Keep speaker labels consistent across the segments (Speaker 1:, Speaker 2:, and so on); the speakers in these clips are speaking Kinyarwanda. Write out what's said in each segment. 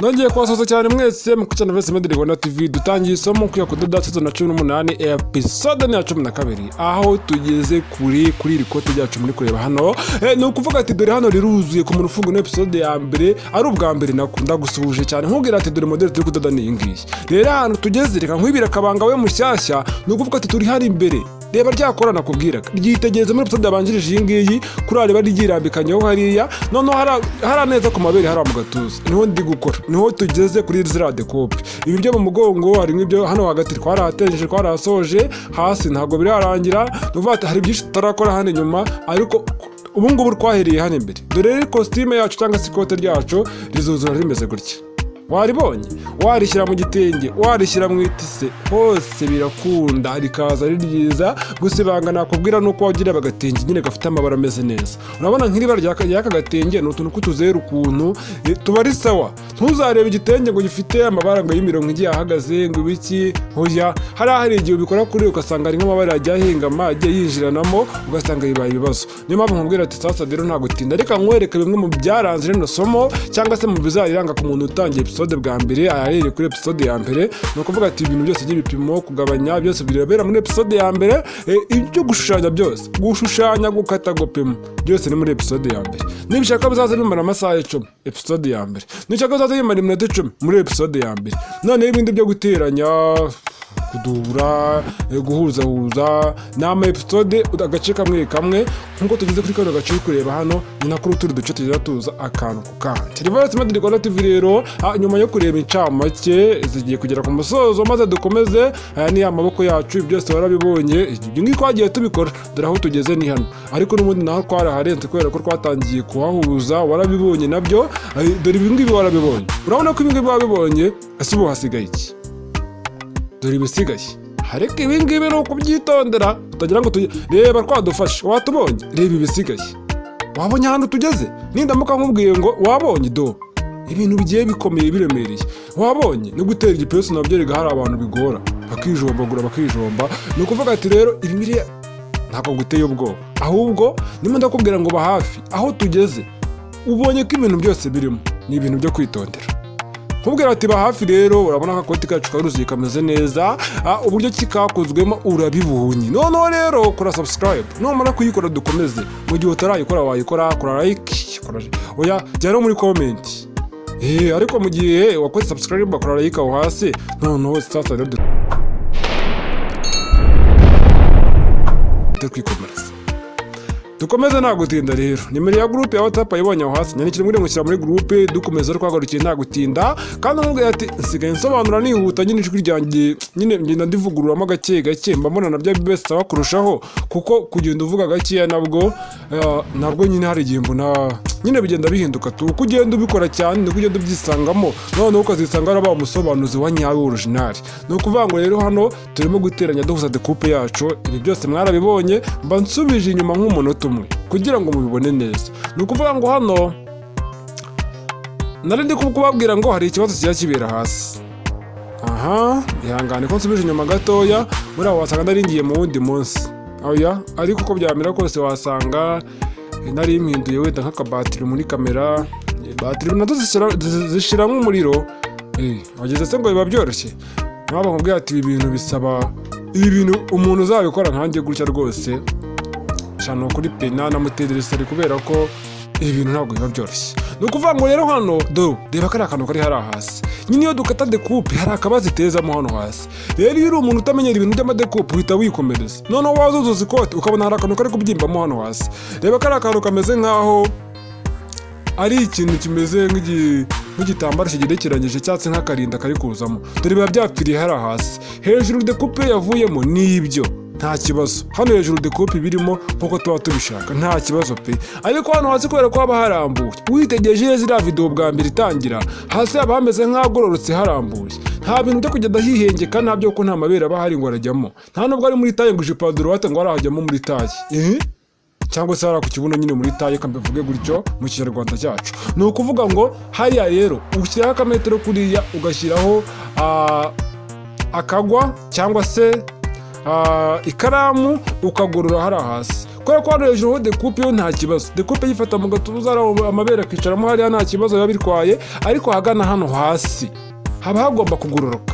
Speaker 1: Nongeye kubasoza cyane mwese mu kucana vese Medri Rwanda TV dutangiye isomo ku KUDODA season 18 episode ya 12 aho tugeze kuri iri kote ryacu muri kureba hano ni ukuvuga ati dore hano riruzuye ku muntu ufunga episode ya mbere ari ubwa mbere nakunda gusuhuje cyane nkubwira ati dore model turi kudoda ni ingiyi rero hano tugeze reka nkwibira kabanga we mushyashya ni ukuvuga ati turi hari imbere reba ryakora nakubwiraga ryitegereze muri episode yabanjirije iyi ngiyi kurare bari girambikanye hariya noneho hari neza ku mabere hari mu gatuza niho ndi gukora niho tugeze kuri zira decope ibi byo mu mugongo hari nk'ibyo hano hagati twarahatenjeje twarasoje hasi ntago birarangira nuvuga hari byinshi tutarakora hano inyuma ariko ubu ngubu twahereye hano imbere dore kostime yacu cyangwa se ikote ryacu rizuzura rimeze gutya waribonye warishyira mu gitenge warishyira mu itise hose birakunda rikaza ari ryiza gusa ibanga nakubwira nuko wagira bagatenge nyine gafite amabara ameze neza urabona nk'iriba ryaka gatenge n'utuntu kutuzeru ukuntu tuba ari sawa ntuzarebe igitenge ngo gifite amabara ngo y'imirongo igiye ahagaze ngo ibiki hoya hari igihe ubikora kuri ugasanga ari nk'amabara yajya ahingama agiye yinjiranamo ugasanga yibaye ibibazo niyo mpamvu nkubwira ati sasa rero nta gutinda reka nkwereke bimwe mu byaranze rino somo cyangwa se mu bizayiranga ku muntu utangiye episode bwa mbere ahereye kuri episode ya mbere no kuvuga ati ibintu byose by'ibipimo kugabanya byose birabera muri episode ya mbere ibyo gushushanya byose gushushanya gukata gupima byose ni muri episode ya mbere nibishaka bizaza bimara amasaha 10 episode ya mbere nibishaka bizaza bimara iminota 10 muri episode ya mbere none ibindi byo guteranya kudura guhuza nama episode agace kamwe nkuko tugeze kuri kano gace kureba hano ni nakuru turi duce tugira tuza akantu ku kandi Reverse Medri Rwanda TV rero nyuma yo kureba incamake zigiye kugera ku musozo maze dukomeze aya ni amaboko yacu byose warabibonye ibyo ngi kwagiye tubikora dore aho tugeze ni hano ariko n'ubundi naho twaraharenze kubera ko twatangiye kuhahuza warabibonye nabyo dore ibi ngibi warabibonye urabona ko ibi ngibi wabibonye ese ubu hasigaye iki dore ibisigaye hareke ibi ngibi ni ukubyitondera utagira ngo reba twadufashe watubonye reba ibisigaye wabonye ahantu tugeze nindamuka nkubwiye ngo wabonye do ibintu bigiye bikomeye biremereye wabonye no gutera igipesu nabyo rega hari abantu bigora bakijombagura bakijomba ni ukuvuga ati rero ibi biri ntabwo guteye ubwoba ahubwo nimo ndakubwira ngo ba hafi aho tugeze ubonye ko ibintu byose birimo ni ibintu byo kwitondera nkubwira ati ba hafi rero urabona ko koti kacu karuzuye kameze neza uburyo kikakozwemo urabibonye noneho rero kora subscribe numara kuyikora dukomeze mu gihe utarayikora wayikora kora like oya jya no muri comment ariko mu gihe wakoze subscribe bakora like aho hasi noneho sasa rero twikomereza dukomeze nta gutinda rero nimero ya groupe ya WhatsApp ayibonye aho hasi nyandikira muri ngushyira muri groupe dukomeza twagarukiye nta gutinda kandi nkubwiye ati nsigaye nsobanura nihuta nyine ijwi ryanjye nyine ngenda ndivugururamo gake mba mbona nabyo best abakurushaho kuko kugenda uvuga gake nabwo nyine hari igihe mbona nyine bigenda bihinduka tu kugenda ubikora cyane no kugenda ubyisangamo none ukazisanga araba umusobanuzi wa nyawe original no kuvuga ngo rero hano turimo guteranya duhuza decoupé yacu ibi byose mwarabibonye mba nsubije inyuma nk'umunota umwe kugira ngo mubibone neza ni ukuvuga ngo hano nari ndi kubabwira ngo hari ikibazo kijya kibera hasi ihangane ko nsubije inyuma gatoya muri aho wasanga naringiye mu wundi munsi oya ariko uko byamera kose wasanga nari impinduye wenda nk'akabatiri muri kamera batiri nazo zishira nk'umuriro wageze se ngo biba byoroshye naba nkubwira ati ibi bintu bisaba ibi bintu umuntu uzabikora nkanjye gutya rwose cyane kuri pena namuterereza kubera ko ibi bintu ntabwo biba byoroshye ni ukuvuga ngo rero hano reba kari akantu kari hari hasi nyine iyo dukata decoupé hari akabazo itezamo hano hasi rero iyo uri umuntu utamenyera ibintu by'amadecoupé uhita wikomereza noneho wazuzuza ikote ukabona hari akantu kari kubyimbamo hano hasi reba kari akantu kameze nk'aho ari ikintu kimeze nk'igitambaro kigerekeranyije cyatse nk'akarinda kari kuzamo dore biba byapfiriye hari hasi hejuru decoupé yavuyemo n'ibyo nta kibazo hano hejuru decoupé birimo nkuko tuba tubishaka nta kibazo pe ariko hano hasi kubera ko haba harambuye witegereje ziriya video bwa mbere itangira hasi haba hameze nk'agororotse harambuye nta bintu byo kugenda hihengeka ntabyo ko nta mabere aba hari ngo arajyamo nta nubwo ari muri taye ngo ijipo droite ngo arahajyamo muri taye cyangwa se hari ku kibuno nyine muri taye kambivuge gutyo mu kinyarwanda cyacu ni ukuvuga ngo hariya rero ushyiraho akametero kuriya ugashyiraho akagwa cyangwa se ikaramu ukagorora hari hasi kubera ko hano hejuru ho decoupe yo nta kibazo, decoupe yifata mu gatuza amabere akicaramo hariya nta kibazo biba bitwaye, ariko hagana hano hasi haba hagomba kugororoka.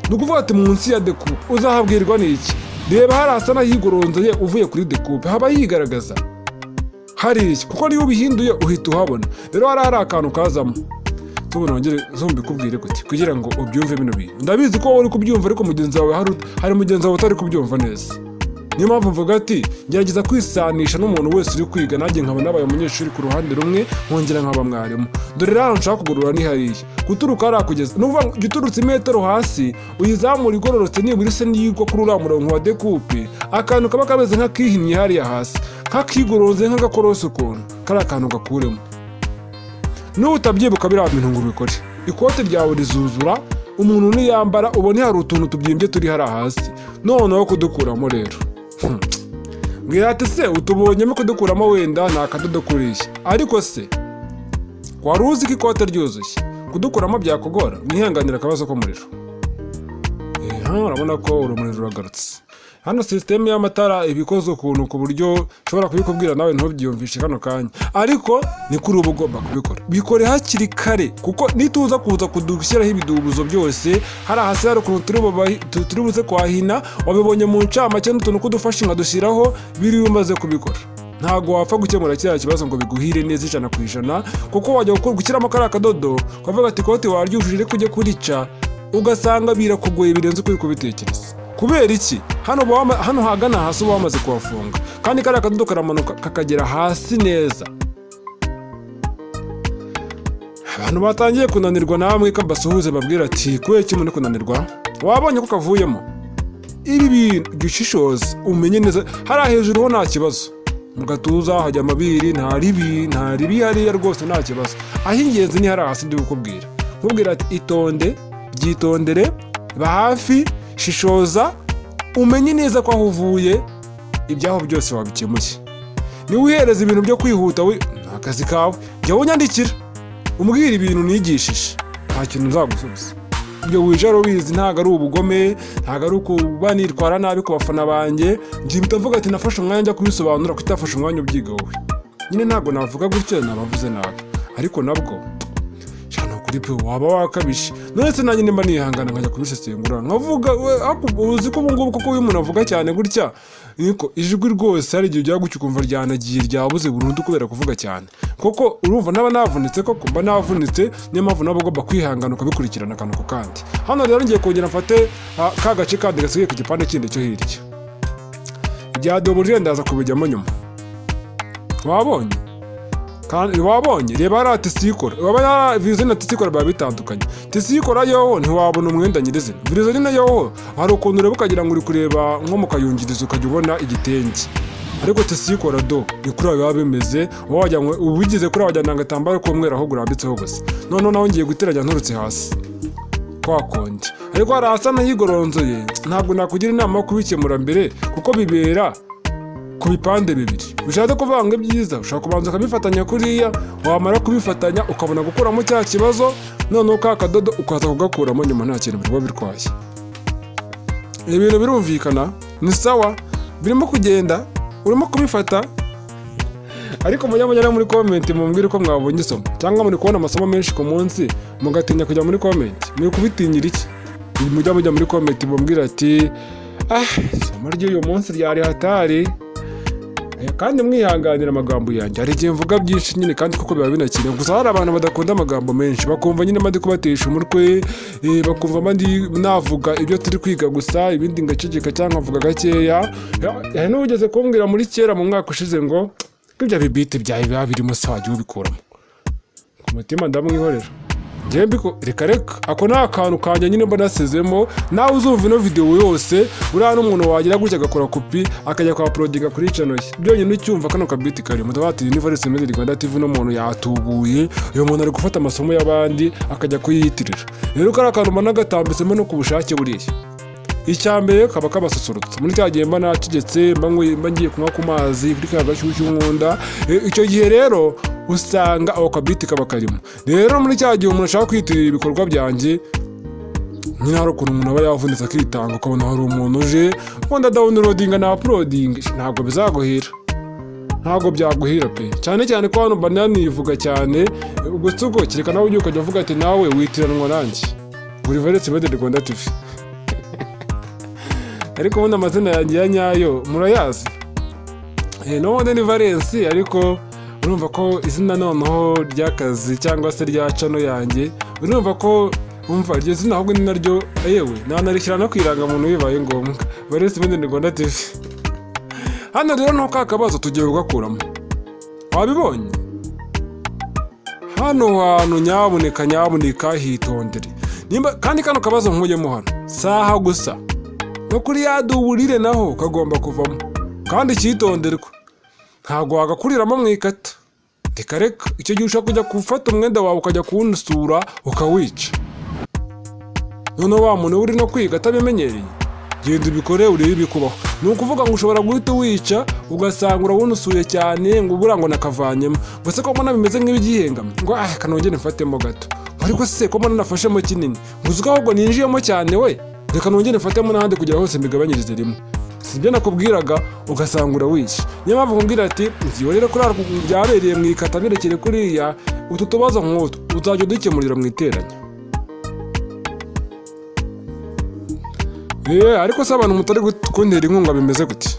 Speaker 1: Ni ukuvuga ati munsi ya decoupe uzahabwirwa n'iki? Reba hari hasa n'ahigoronzoye uvuye kuri decoupe haba higaragaza hari iki, kuko niyo ubihinduye uhita uhabona. Rero hari akantu kazamo tubona ngere zombikubwire gute kugira ngo ubyumve bino bintu. Ndabizi ko uri kubyumva ariko mugenzi wawe hari mugenzi wawe utari kubyumva neza. Niyo mpamvu mvuga ati gerageza kwisanisha n'umuntu wese uri kwiga, nanjye nkaba nabaye umunyeshuri ku ruhande rumwe nkongera nkaba mwarimu. Dore rero nshaka kugorora ni hariya guturuka hariya kugeza n'uvuga giturutse imetero hasi uyizamura igororotse nibura se niyigwa kuri uriya murongo wa decoupe, akantu kaba kameze nk'akihinnye hariya hasi nk'akigoroze nk'agakorose ukuntu kari akantu gakuremo. Nutabyibuka biriya bintu ngo ubikore, ikote ryawe rizuzura, umuntu niyambara ubone hari utuntu tubyimbye turi hariya hasi. Noneho kudukuramo rero mbwira ati se utubonyemo kudukuramo wenda ni akadodo kuriya, ariko se wari uzi ko ikote ryuzuye kudukuramo byakugora? Mwihanganira akabazo k'umuriro. Urabona ko urumuri ruragarutse. Hano system y'amatara ibikoze ukuntu ku buryo ushobora kubikubwira nawe ntubyiyumvishe kano kanya, ariko ni kuri ubu ugomba kubikora. Bikore hakiri kare, kuko nituza kuza kudushyiraho ibidubuzo byose hari hasi hari ukuntu turi buze kwahina, wabibonye mu ncamake n'utuntu kudufasha nkadushyiraho biri umaze kubikora. Ntago wapfa gukemura kiriya kibazo ngo biguhire neza 100%, kuko wajya gushyiramo kariya kadodo ukavuga ati ikote waryujuje ariko ujye kurica ugasanga birakugoye birenze uko uri kubitekereza. Kubera iki? Hano hagana hasi uba wamaze kuhafunga, kandi kariya kadodo karamanuka kakagera hasi neza. Abantu batangiye kunanirwa namwe kabasuhuze babwira ati kubera iki muri kunanirwa? Wabonye ko kavuyemo? Ibi bintu gishishoza umenye neza hari hejuru ho nta kibazo, mu gatuza hajya amabiri nta ribi hariya rwose nta kibazo. Aho ingenzi ni hari hasi ndi gukubwira, nkubwira ati itonde, byitondere, ba hafi, shishoza, umenye neza ko aho uvuye ibyaho byose wabikemuye. Ni wihereza ibintu byo kwihuta akazi kawe, jya unyandikira umbwira ibintu nigishije, nta kintu nzagusubiza. Ibyo wicara ubizi ntago ari ubugome, ntago ari ukuba nitwara nabi ku bafana banjye, njye mutavuga ati nafashe umwanya njya kubisobanura ko utafashe umwanya ubyiga wowe. Nyine ntago navuga gutyo nabavuze nabi, ariko nabwo kuri pe waba wakabishe. None se nanjye nimba nihangana nkajya kubisesengura nkavuga uzi ko ubungubu kuko uyu muntu avuga cyane gutya, niko ijwi rwose hari igihe ujya gucya ukumva ryanagiye ryabuze burundu kubera kuvuga cyane. Koko urumva naba navunitse, koko mba navunitse, niyo mpamvu nabo ugomba kwihangana ukabikurikirana akantu ku kandi. Hano rero ngiye kongera mfate ka gace kandi gasigaye ku gipande kindi cyo hirya. Ibya dobuje ndaza kubijyamo nyuma. Wabonye reba hari cyigore, waba vizina cyigore baba bitandukanye. Cyigore yo ntiwabona umwenda nyirizina, vizina yo hari ukuntu ureba ukagira ngo uri kureba nko mu kayungirizo ukajya ubona igitenge, ariko cyigore do ni kuri biba bimeze, wajya ngo ubigize kuri wajya n'agatambaro k'umweru aho gurambitseho gusa. None naho ngiye guteranya nturutse hasi kwa konti, ariko hari hasa n'ahigoronzoye. Ntabwo nakugira inama yo kubikemura mbere kuko bibera ku bipande bibiri. Ushaka kuvanga ibyiza ushaka kubanza ukabifatanya kuriya, wamara kubifatanya ukabona gukuramo cya kibazo, none ka kadodo ukaza kugakuramo nyuma nta kintu birwa bitwaye. Ibintu birumvikana, ni sawa, birimo kugenda, urimo kubifata. Ariko mujya muri comment mumbwire ko mwabonye isomo, cyangwa muri kubona amasomo menshi ku munsi mugatinya kujya muri comment. Muri kubitinyira iki? Mujya muri comment mumbwire ati isomo ry'uyu munsi ryari hatari. Kandi mwihanganira amagambo yanjye, hari igihe mvuga byinshi nyine kandi kuko biba binakira. Gusa hari abantu badakunda amagambo menshi, bakumva nyine mandi kubatesha umutwe, bakumva mandi navuga ibyo turi kwiga gusa, ibindi ngaceceka cyangwa mvuga gakeya. Hari n'ugeze kumbwira muri kera mu mwaka ushize ngo ibyo bibite byawe biba birimo se wajya ubikuramo. Ku mutima ndamwihorera, reka ako ni akantu kanjye nyine mba nasezemo. Nawe uzumva ino video yose uriya n'umuntu wagira gutya agakora kopi akajya kwa uploadinga kuri channel ye, byonyine ucyumva kano kabiti kari mudabati Universe Media Rwanda TV, n'umuntu yatubuye uyu muntu ari gufata amasomo y'abandi akajya kuyiyitirira. Rero kari akantu mba nagatambitsemo no ku bushake buriya. Icyambere kaba kabasusurutse muri cya gihe mba nacigetse mba ngiye kunywa ku mazi kuri ka gashyushyu nkunda. Icyo gihe rero usanga ako kabiti kaba karimo. Rero muri cya gihe umuntu ashaka kwitirira ibikorwa byanjye, nyine hari ukuntu umuntu aba yavunitse akitanga, ukabona hari umuntu uje wenda downloadinga na uploading, ntabwo bizaguhira. ntago byaguhira pe, cyane cyane ko hano banani ivuga cyane. Ubwo tuko kireka nawe ujye ukajya uvuga ati nawe witiranwa nanjye uri Valens Made in Rwanda TV. Ariko ubundi amazina yanjye ya nyayo murayazi, n'ubundi ni Valens, ariko urumva ko izina noneho ry'akazi cyangwa se rya channel yanjye, urumva ko umva iryo zina ahubwo ni naryo yewe nanarishyira no kwiranga muntu bibaye ngombwa, Valens Made in Rwanda TV. Hano rero nuko akabazo tugiye kugakuramo, wabibonye hano hantu nyabuneka hitondere. Nimba kandi kano kabazo nkuyemo hano saha gusa no kuri yaduburire naho kagomba kuvamo, kandi cyitonderwa ntago wagakuriramo mwikata. Reka icyo gihe ushaka kujya gufata umwenda wawe ukajya kuwunusura ukawica, none wa muntu uri no kwiga atabimenyereye, genda ubikore urebe ibikubaho. Ni ukuvuga ngo ushobora guhita wica ugasanga urawunusuye cyane ngo ubura ngo nakavanyemo, gusa ko mbona bimeze nk'ibigihengamye ngo kanongere mfatemo gato, ariko se ko mbona nafashemo kinini nguzuka ahubwo ninjiyemo cyane we, reka nongere mfatemo n'ahandi kugira hose mbigabanyirize rimwe. Sibyo nakubwiraga ugasanga urawica. Niyo mpamvu nkubwira ati ngiye rero kuri byabereye mu ikata birekere kuriya, utu tubazo nk'utu uzajya udukemurira mu iteranya. Ariko se abantu mutari kuntera inkunga bimeze gute?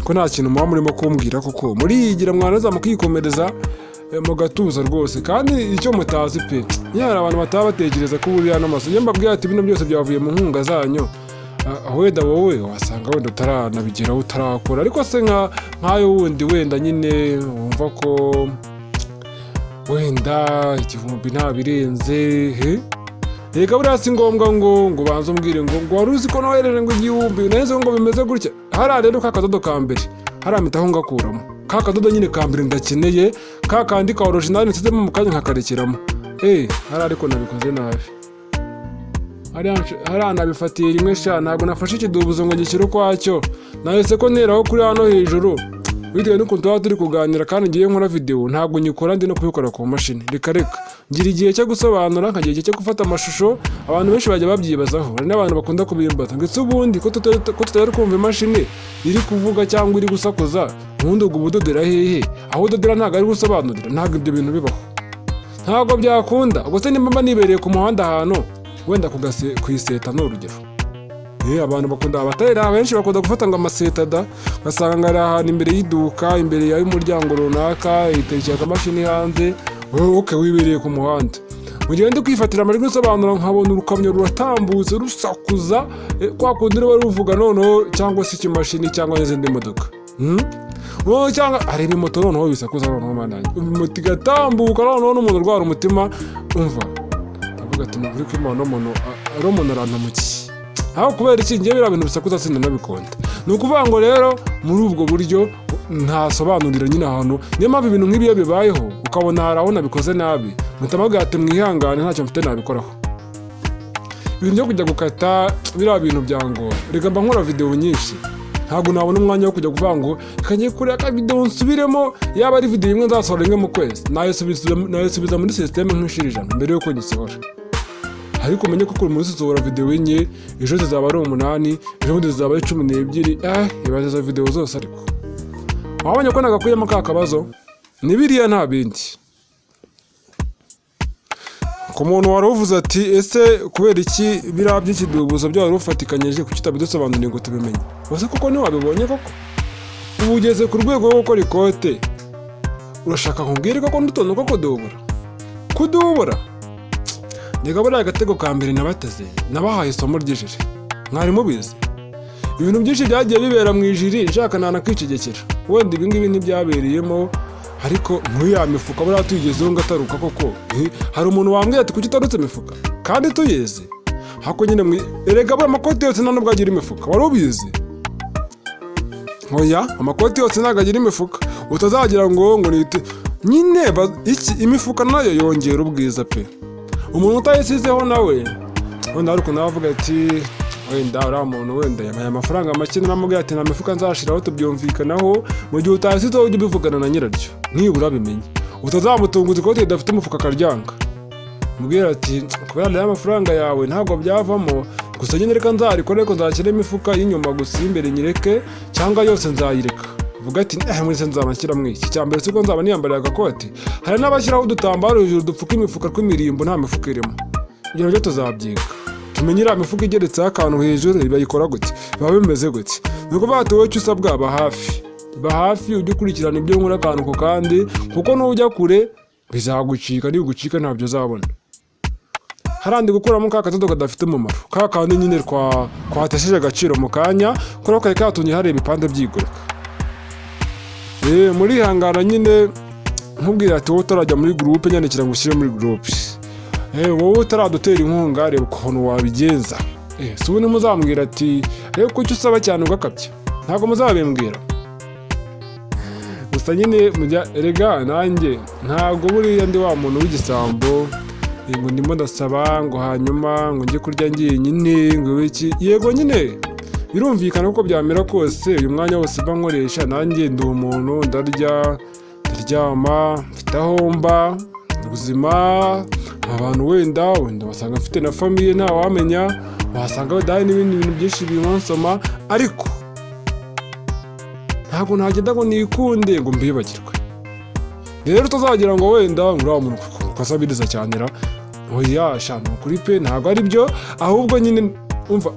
Speaker 1: Ko nta kintu muba murimo kumbwira koko muriyigira mwanaza mukikomereza mu gatuza rwose, kandi icyo mutazi pe, hari abantu bataba batekereza ko buriya n'amaso. Iyo mbabwiye ati bino byose byavuye mu nkunga zanyu, wenda wowe wasanga wenda utaranabigeraho utarakora, ariko se nk'ayo wundi wenda nyine wumva ko wenda igihumbi ntabirenze, reka buriya si ngombwa ngo banze umbwire ngo wari uzi ko nohereje ngo igihumbi neza ngo bimeze gutya. Hariya rero ka kadodo ka mbere hariya mpitaho ngakuramo ka kadodo nyine ka mbere ndakeneye, ka kandi ka original nsizemo mu kanya nkakarekeramo. Hariya ariko nabikoze nabi, hariya nabifatiye rimwe sha, ntabwo nafashe ikidubuzo ngo gishyire ukwacyo, nahise ko nteraho kuri hano hejuru bitewe n'ukuntu tuba turi kuganira, kandi ngiye nkora video ntabwo nyikora ndi no kubikora ku mashini. Reka ngira igihe cyo gusobanura, nkagira igihe cyo gufata amashusho. Abantu benshi bajya babyibazaho, hari n'abantu bakunda kubimbaza ngo ese ubundi ko tutari kumva imashini iri kuvuga cyangwa iri gusakuza, ubundi ubwo budodera hehe? Aho udodera ntabwo ari gusobanurira, ntabwo ibyo bintu bibaho, ntabwo byakunda. Ubwo se nimba nibereye ku muhanda ahantu wenda kwiseta ni urugero, abantu bakunda abatayira benshi bakunda gufata ngo amaseta da, basanga ari ahantu imbere y'iduka, imbere y'umuryango runaka, iterekeye akamashini hanze, wowe wibereye ku muhanda. Mu gihe ndi kwifatira amajwi nsobanura nkabona urukamyo ruratambutse rusakuza, kwa kundi ruba ruvuga noneho, cyangwa se ikimashini cyangwa n'izindi modoka, cyangwa hari ibimoto noneho bisakuza noneho mananye moto igatambuka noneho n'umuntu urwara umutima, umva avuga ati nukuri ko Imana umuntu arantamukiye. Aho kubera iki ngiye biriya bintu bisakuza sinanabikonda. Ni ukuvuga ngo rero muri ubwo buryo ntasobanurira nyine ahantu. Niyo mpamvu ibintu nk'ibi iyo bibayeho ukabona hari aho nabikoze nabi, mutamabwira ati mwihangane ntacyo mfite nabikoraho. Ibintu byo kujya gukata biriya bintu byangora, reka mba nkora video nyinshi, ntabwo nabona umwanya wo kujya kuvuga ngo reka ngiye kureba ka video nsubiremo, yaba ari video imwe nzasohora rimwe mu kwezi, nayisubiza muri system nk'inshuro 100 mbere yuko ngisohora. Ariko umenye ko kuri muri sohora video enye, ejo zizaba ari 8, ejo bundi zizaba ari 12, ibaza video zose. Ariko wabonye ko nagakuyemo ka kabazo ni biriya nta bindi. Ku muntu wari uvuze ati ese kubera iki biriya by'ikidubuzo byari rufatikanyije kuki utabidusobanuriye ngo tubimenye? Bose koko ni wabibonye koko ubu ugeze ku rwego rwo gukora ikote, urashaka kumbwira ko ndutono ko kudubura? Ndega buriya agatego ka mbere nabateze nabahaye isomo ry'ijiri, mwari mubizi ibintu byinshi byagiye bibera mu ijiri, nshaka nanakwicegekera. Wenda ibi ngibi ntibyabereyemo, ariko nk'uya mifuka buriya tuyigezeho ngataruka koko. Hari umuntu wambwiye ati kuki utarutse imifuka kandi tuyeze? Hako nyine erega buriya amakoti yose nta nubwo agira imifuka, wari ubizi? Oya, amakoti yose ntabwo agira imifuka, utazagira ngo nite nyine imifuka nayo yongera ubwiza pe. Umuntu utayisizeho nawe wenda ariko navuga ati wenda uriya muntu wenda yamaye amafaranga make, namubwira ati nta mifuka nzashiraho tubyumvikanaho, mu gihe utayisizeho ujye ubivugana na nyiraryo nibura bimenye, utazamutunguza ikoti ridafite umufuka akaryanga. Mubwira ati kubera rero amafaranga yawe ntabwo byavamo, gusa nyine reka nzarikore, ariko nzashyira imifuka y'inyuma gusa, imbere nyireke cyangwa yose nzayireka. vuga ati muri se nzabashyira mwiki cyambere siko nzaba niyambara agakote. Hari n'abashyiraho udutambaro hejuru dupfuka imifuka tw'imirimbo nta mifuka irimo. Ibyo nabyo tuzabyiga tumenye iriya mifuka igeretseho akantu hejuru bayikora gute, biba bimeze gute. Ni ukuvuga ati wowe icyo usabwa ba hafi ujye ukurikirana ibyo nkora akantu ko kandi, kuko nujya kure bizagucika, nigucika ntabyo uzabona. Harandi gukuramo ka kadodo kadafite umumaro, ka kandi nyine twatesheje agaciro mu kanya kubera ko katunye hari ibipande byigoreka. Muri hangara nyine nkubwira ati wowe utarajya muri groupe nyandikira ngo ushyire muri groupe. Wowe utaradutera inkunga reba ukuntu wabigenza. Si ubu nimuzambwira ati reba ko icyo usaba cyane ugakabya, ntabwo muzabimbwira. Gusa nyine erega nanjye ntabwo buriya ndi wa muntu w'igisambo ngo ndimo ndasaba ngo hanyuma ngo njye kurya ngiye nyine ngo iki. Yego nyine birumvikana uko byamera kose uyu mwanya wose mba nkoresha nanjye ndi umuntu, ndarya ndaryama mfite aho mba ubuzima. Abantu wenda basanga mfite na famiye nta wamenya, wasanga wadaye n'ibindi bintu byinshi binsoma, ariko ntabwo ntagenda ngo nikunde ngo mbibagirwe. Rero tuzagira ngo wenda ngura umuntu ukasabiriza cyane ra oya shano kuri pe ntabwo ari byo, ahubwo nyine umva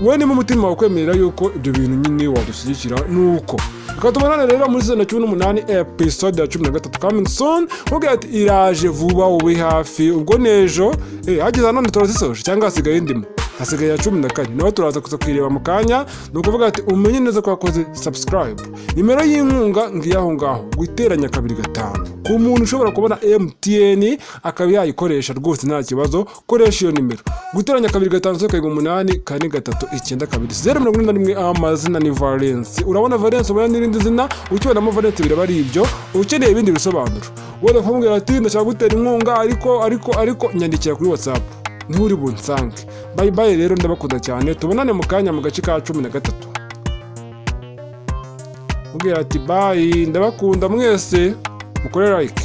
Speaker 1: we ni mu mutima wakwemerera yuko ibyo bintu nyine wadushyigikira nuko. Tukatubonana rero muri season 18 episode ya 13 coming soon. Mubwira ati iraje vuba ube hafi, ubwo nejo hagize none turazisoje cyangwa hasigaye ndimo, hasigaye ya 14 nawe turaza kuza kwireba mu kanya. Ni ukuvuga ati umenye neza ko wakoze subscribe. Nimero y'inkunga ngiyaho ngaho guteranya 2 ku muntu ushobora kubona MTN akaba yayikoresha rwose nta kibazo, koresha iyo nimero guteranya 2 081 amazina ni Valence. Urabona Valence ubona n'irindi zina, ukibonamo Valence biraba ari ibyo. Ukeneye ibindi bisobanuro wenda kumbwira ati ndashaka gutera inkunga ariko nyandikira kuri WhatsApp nturi bunsange. Bye rero ndabakunda cyane, tubonane mu kanya mu gace ka 13. Mubwira ati bye, ndabakunda mwese, mukore like.